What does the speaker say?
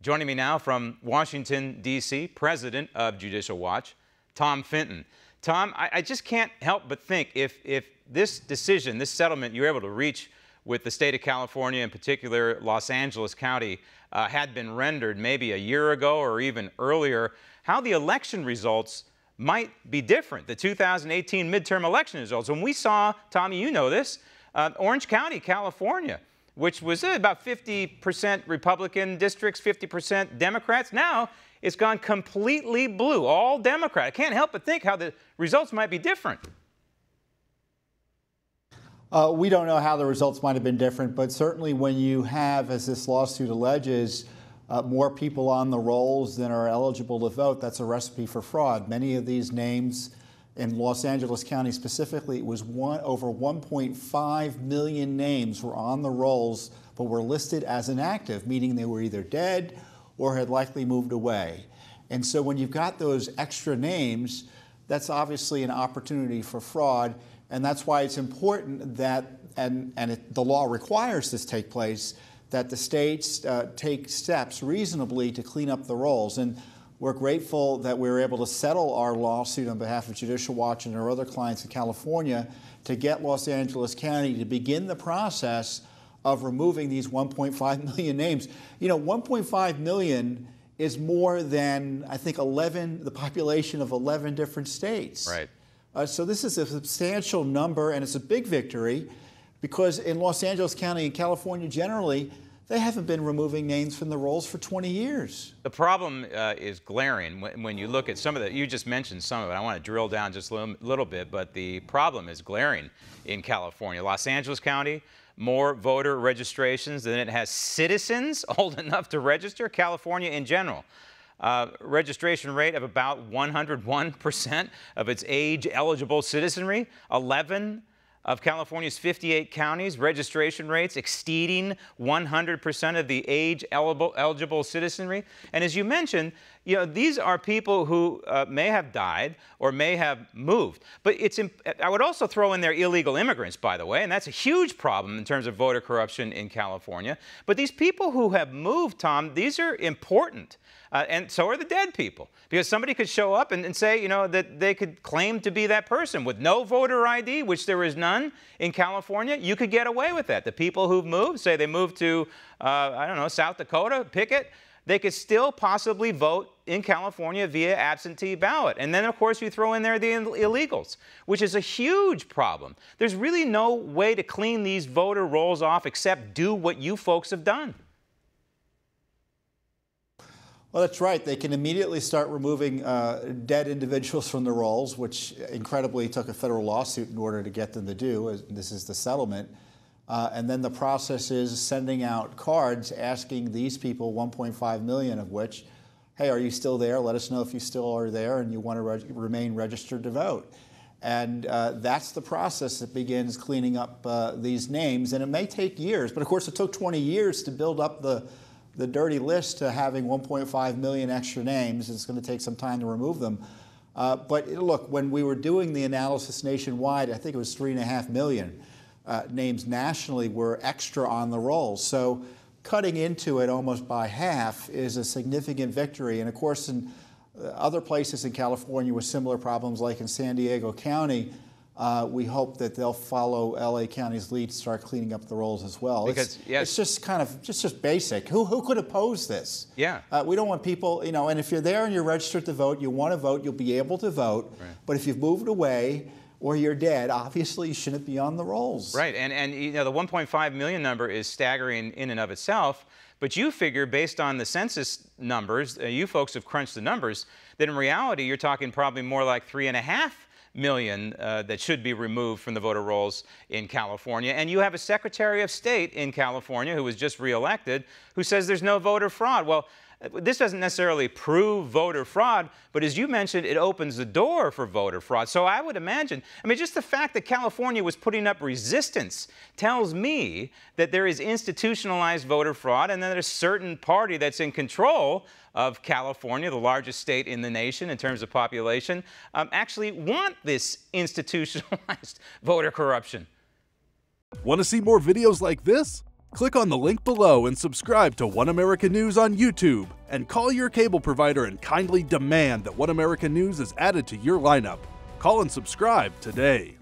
Joining me now from Washington, D.C., president of Judicial Watch, Tom Fitton. Tom, I just can't help but think if this decision, this settlement you're able to reach with the state of California, in particular Los Angeles County, had been rendered maybe a year ago or even earlier, how the election results might be different, the 2018 midterm election results. When we saw, Tommy, you know this, Orange County, California, which was about 50% Republican districts, 50% Democrats. Now it's gone completely blue, all Democrat. I can't help but think how the results might be different. We don't know how the results might have been different, but certainly when you have, as this lawsuit alleges, more people on the rolls than are eligible to vote, that's a recipe for fraud. Many of these names in Los Angeles County specifically, it was over 1.5 million names were on the rolls, but were listed as inactive, meaning they were either dead or had likely moved away. And so when you've got those extra names, that's obviously an opportunity for fraud. And that's why it's important that, the law requires this take place, that the states take steps reasonably to clean up the rolls. And we're grateful that we were able to settle our lawsuit on behalf of Judicial Watch and our other clients in California to get Los Angeles County to begin the process of removing these 1.5 million names. You know, 1.5 million is more than, I think, the population of 11 different states. Right. So this is a substantial number, and it's a big victory, because in Los Angeles County and California generally, they haven't been removing names from the rolls for 20 years. The problem is glaring when you look at some of the, you just mentioned some of it. I want to drill down just a little bit, but the problem is glaring in California. Los Angeles County, more voter registrations than it has citizens old enough to register. California in general. Registration rate of about 101% of its age-eligible citizenry. 11 of California's 58 counties, registration rates exceeding 100% of the age-eligible citizenry. And as you mentioned, you know, these are people who may have died or may have moved. But I would also throw in there illegal immigrants, by the way, and that's a huge problem in terms of voter corruption in California. But these people who have moved, Tom, these are important. And so are the dead people, because somebody could show up and say, you know, that they could claim to be that person with no voter ID, which there is none in California. You could get away with that. The people who've moved, say they moved to, I don't know, South Dakota, pick it, they could still possibly vote in California via absentee ballot. And then, of course, you throw in there the illegals, which is a huge problem. There's really no way to clean these voter rolls off except do what you folks have done. Well, that's right. They can immediately start removing dead individuals from the rolls, which incredibly took a federal lawsuit in order to get them to do. This is the settlement. And then the process is sending out cards asking these people, 1.5 million of which, hey, are you still there? Let us know if you still are there and you want to remain registered to vote. And that's the process that begins cleaning up these names. And it may take years, but of course it took 20 years to build up the dirty list to having 1.5 million extra names. It's going to take some time to remove them. But look, when we were doing the analysis nationwide, I think it was 3.5 million names nationally were extra on the rolls. So cutting into it almost by half is a significant victory. And of course, in other places in California with similar problems, like in San Diego County, we hope that they'll follow LA County's lead to start cleaning up the rolls as well. Because, it's just kind of just basic. Who could oppose this? Yeah. We don't want people, you know, and if you're there and you're registered to vote, you want to vote, you'll be able to vote. Right. But if you've moved away or you're dead, obviously you shouldn't be on the rolls. Right. And you know, the 1.5 million number is staggering in and of itself. But you figure, based on the census numbers, you folks have crunched the numbers, that in reality you're talking probably more like 3.5 million that should be removed from the voter rolls in California. And you have a Secretary of State in California who was just reelected who says there's no voter fraud. Well, this doesn't necessarily prove voter fraud, but as you mentioned, it opens the door for voter fraud. So I would imagine, I mean, just the fact that California was putting up resistance tells me that there is institutionalized voter fraud, and that a certain party that's in control of California, the largest state in the nation in terms of population, actually want this institutionalized voter corruption. Want to see more videos like this? Click on the link below and subscribe to One America News on YouTube, and call your cable provider and kindly demand that One America News is added to your lineup. Call and subscribe today.